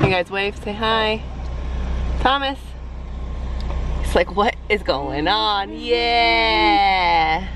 You guys wave, say hi. Thomas. He's like, what is going on? Yeah.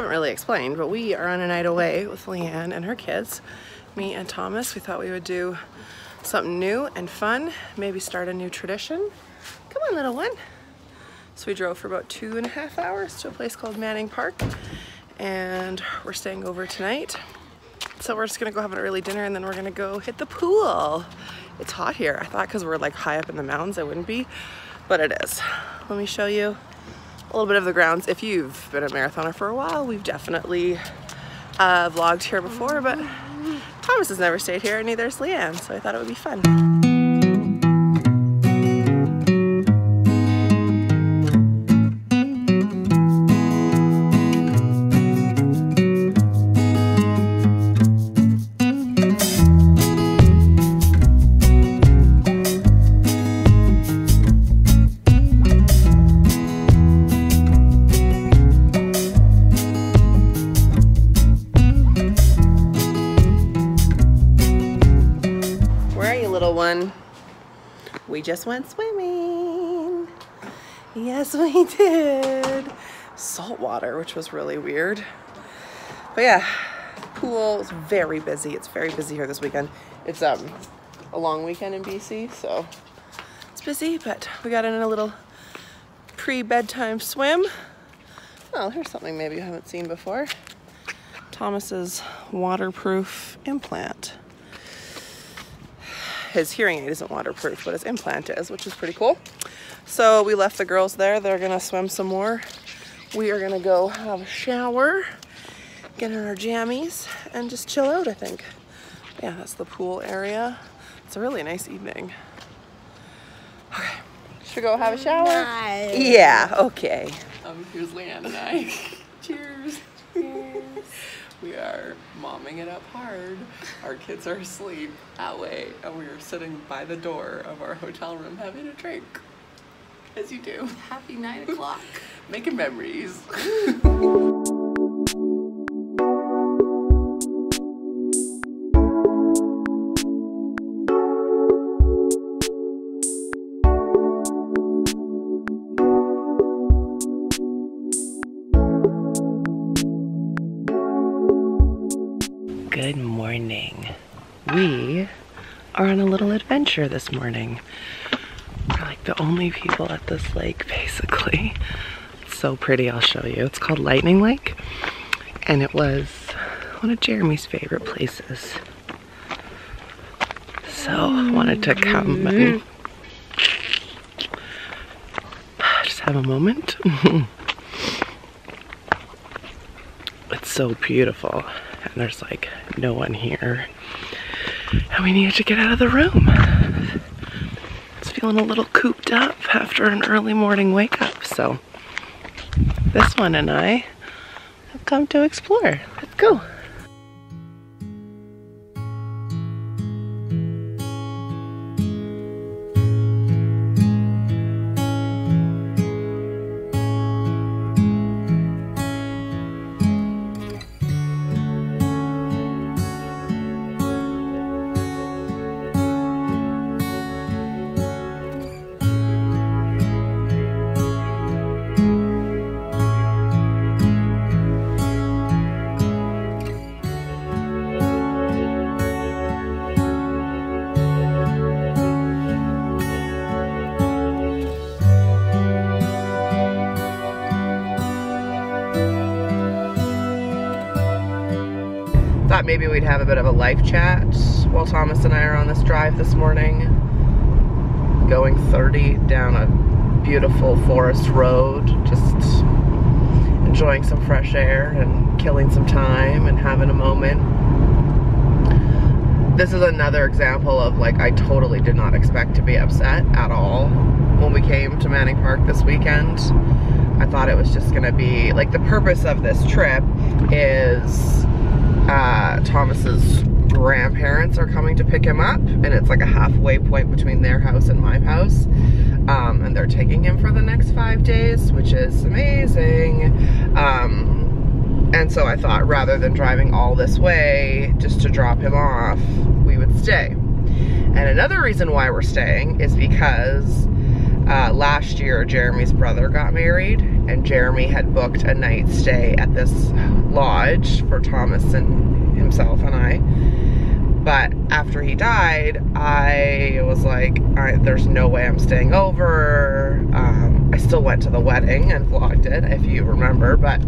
Really explained, but we are on a night away with Leanne and her kids, me and Thomas. We thought we would do something new and fun, maybe start a new tradition. Come on, little one. So we drove for about 2.5 hours to a place called Manning Park, and we're staying over tonight. So we're just gonna go have an early dinner and then we're gonna go hit the pool. It's hot here. I thought because we're like high up in the mountains it wouldn't be, but it is. Let me show you a little bit of the grounds. If you've been a marathoner for a while, we've definitely vlogged here before, but Thomas has never stayed here and neither has Leanne, so I thought it would be fun. We just went swimming. Yes, we did. Salt water, which was really weird. But yeah, pool is very busy. It's very busy here this weekend. It's a long weekend in BC, so it's busy, but we got in a little pre-bedtime swim. Oh, here's something maybe you haven't seen before. Thomas's waterproof implant. His hearing aid isn't waterproof, but his implant is, which is pretty cool. So we left the girls there. They're gonna swim some more. We are gonna go have a shower, get in our jammies, and just chill out, I think. Yeah, that's the pool area. It's a really nice evening. Okay, should we go have a shower? Nice. Yeah, okay. Here's Leanne and I. Cheers. Cheers. We are momming it up hard. Our kids are asleep that way, and we are sitting by the door of our hotel room having a drink. As you do. Happy 9 o'clock. Making memories. Good morning. We are on a little adventure this morning. We're like the only people at this lake, basically. It's so pretty, I'll show you. It's called Lightning Lake, and it was one of Jeremy's favorite places. So I wanted to come and just have a moment. It's so beautiful. And there's like no one here, and we needed to get out of the room. I was feeling a little cooped up after an early morning wake up, so this one and I have come to explore. Let's go. maybe we'd have a bit of a life chat while Thomas and I are on this drive this morning. Going 30 down a beautiful forest road, just enjoying some fresh air and killing some time and having a moment. This is another example of like, I totally did not expect to be upset at all when we came to Manning Park this weekend. I thought it was just gonna be, like, the purpose of this trip is Thomas's grandparents are coming to pick him up, and it's like a halfway point between their house and my house. And they're taking him for the next 5 days, which is amazing. And so I thought, rather than driving all this way just to drop him off, we would stay. And another reason why we're staying is because last year Jeremy's brother got married, and Jeremy had booked a night stay at this lodge for Thomas and himself and I. But after he died, I was like, there's no way I'm staying over. I still went to the wedding and vlogged it, if you remember, but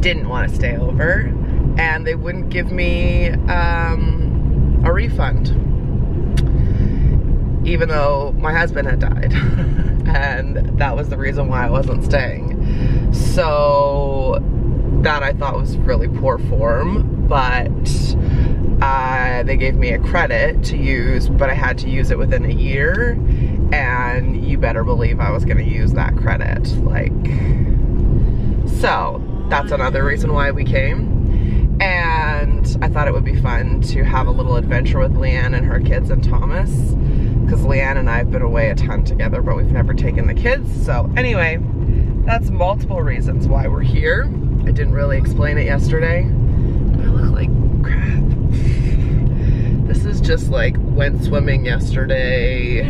didn't want to stay over. And they wouldn't give me a refund, even though my husband had died. And that was the reason why I wasn't staying. So that I thought was really poor form, but they gave me a credit to use, but I had to use it within a year, and you better believe I was gonna use that credit. Like, so that's another reason why we came. And I thought it would be fun to have a little adventure with Leanne and her kids and Thomas, because Leanne and I have been away a ton together, but we've never taken the kids. So anyway, that's multiple reasons why we're here. I didn't really explain it yesterday. I look like crap. This is just like, went swimming yesterday,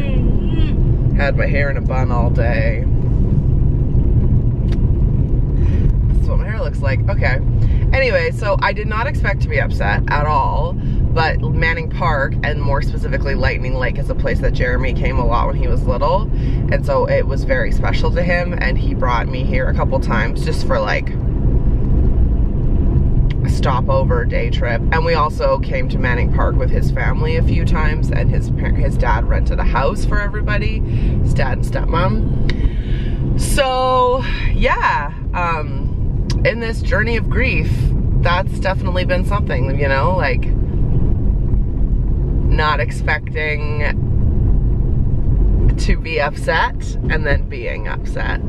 had my hair in a bun all day. That's what my hair looks like. Okay. Anyway, so I did not expect to be upset at all, but Manning Park, and more specifically Lightning Lake, is a place that Jeremy came a lot when he was little, and so it was very special to him, and he brought me here a couple times just for like a stopover day trip. And we also came to Manning Park with his family a few times, and his dad rented a house for everybody, his dad and stepmom. So yeah, in this journey of grief, that's definitely been something, you know, like not expecting to be upset and then being upset.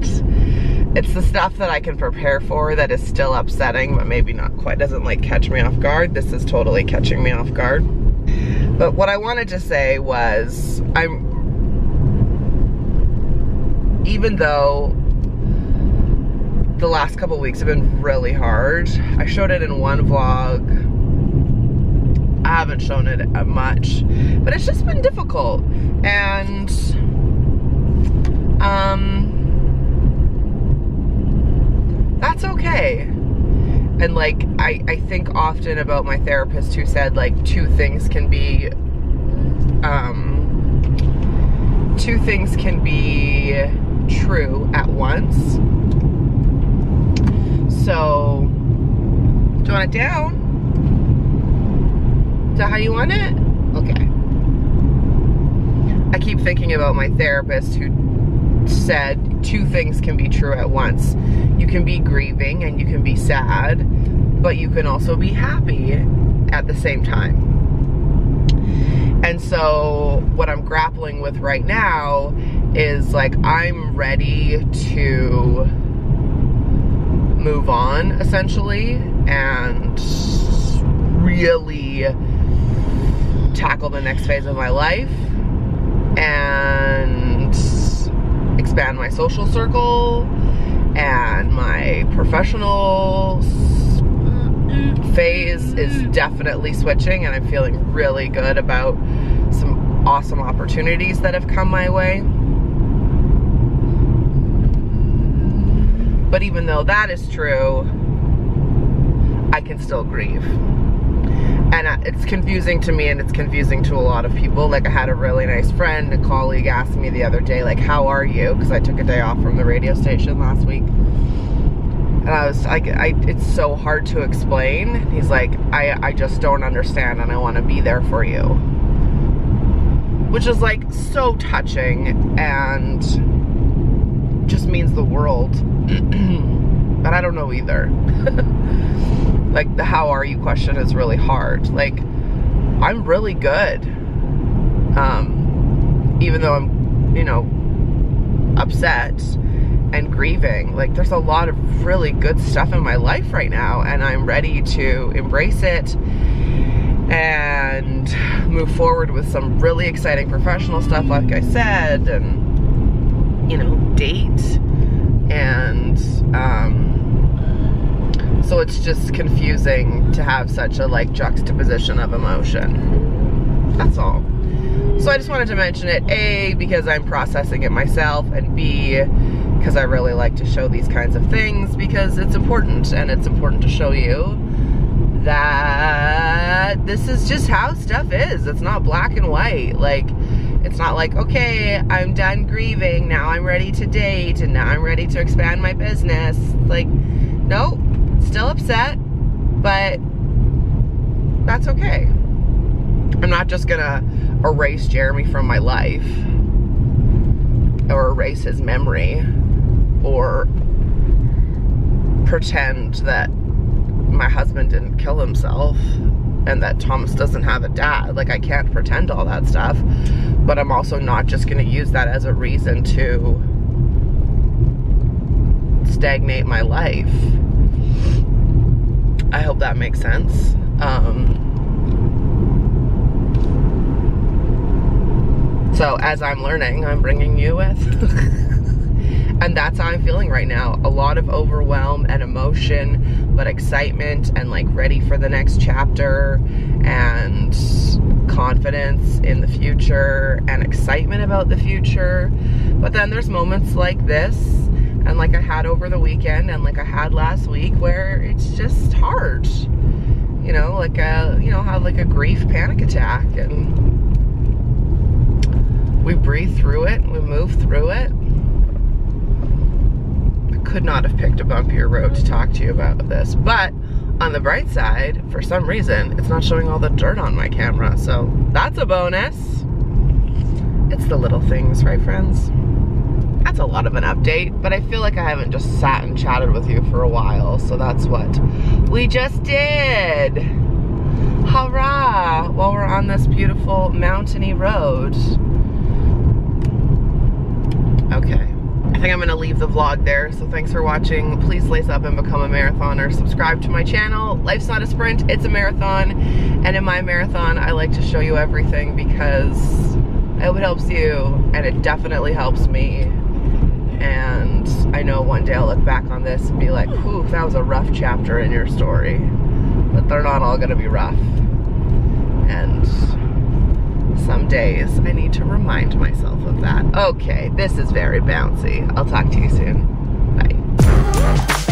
It's the stuff that I can prepare for that is still upsetting, but maybe not quite, doesn't like catch me off guard. This is totally catching me off guard. But what I wanted to say was, even though the last couple weeks have been really hard, I showed it in one vlog, I haven't shown it much, but it's just been difficult. And that's okay. And like, I think often about my therapist who said like two things can be true at once. So, do you want it down? Is that how you want it? Okay. I keep thinking about my therapist who said two things can be true at once. You can be grieving and you can be sad, but you can also be happy at the same time. And so what I'm grappling with right now is like, I'm ready to move on, essentially, and really tackle the next phase of my life and expand my social circle, and my professional phase is definitely switching, and I'm feeling really good about some awesome opportunities that have come my way. But even though that is true, I can still grieve. And it's confusing to me, and it's confusing to a lot of people. Like, I had a really nice friend, a colleague, asked me the other day, like, how are you? Because I took a day off from the radio station last week. And I was like, it's so hard to explain. He's like, I just don't understand and I want to be there for you. Which is like so touching and just means the world. But I don't know either. Like the how are you question is really hard. Like, I'm really good. Even though I'm, you know, upset and grieving. Like, there's a lot of really good stuff in my life right now, and I'm ready to embrace it and move forward with some really exciting professional stuff, like I said, and, you know, date. And so it's just confusing to have such a like juxtaposition of emotion. That's all. So I just wanted to mention it, A, because I'm processing it myself, and B, because I really like to show these kinds of things because it's important, and it's important to show you that this is just how stuff is. It's not black and white. Like, it's not like, okay, I'm done grieving, now I'm ready to date, and now I'm ready to expand my business. Like, no, still upset, but that's okay. I'm not just gonna erase Jeremy from my life or erase his memory or pretend that my husband didn't kill himself and that Thomas doesn't have a dad. Like, I can't pretend all that stuff, but I'm also not just gonna use that as a reason to stagnate my life. I hope that makes sense. So as I'm learning, I'm bringing you with. And that's how I'm feeling right now. A lot of overwhelm and emotion, but excitement and like ready for the next chapter, and confidence in the future and excitement about the future. But then there's moments like this, and like I had over the weekend, and like I had last week, where it's just hard. You know, like have like a grief panic attack, and we breathe through it, we move through it. I could not have picked a bumpier road to talk to you about this, but on the bright side, for some reason, it's not showing all the dirt on my camera, so that's a bonus. It's the little things, right, friends? That's a lot of an update, but I feel like I haven't just sat and chatted with you for a while, so that's what we just did. Hurrah! While we're on this beautiful mountainy road. Okay, I think I'm gonna leave the vlog there, so thanks for watching. Please lace up and become a marathoner. Subscribe to my channel. Life's not a sprint, it's a marathon. And in my marathon, I like to show you everything because I hope it helps you, and it definitely helps me. And I know one day I'll look back on this and be like, whew, that was a rough chapter in your story. But they're not all gonna be rough. And some days I need to remind myself of that. Okay, this is very bouncy. I'll talk to you soon. Bye.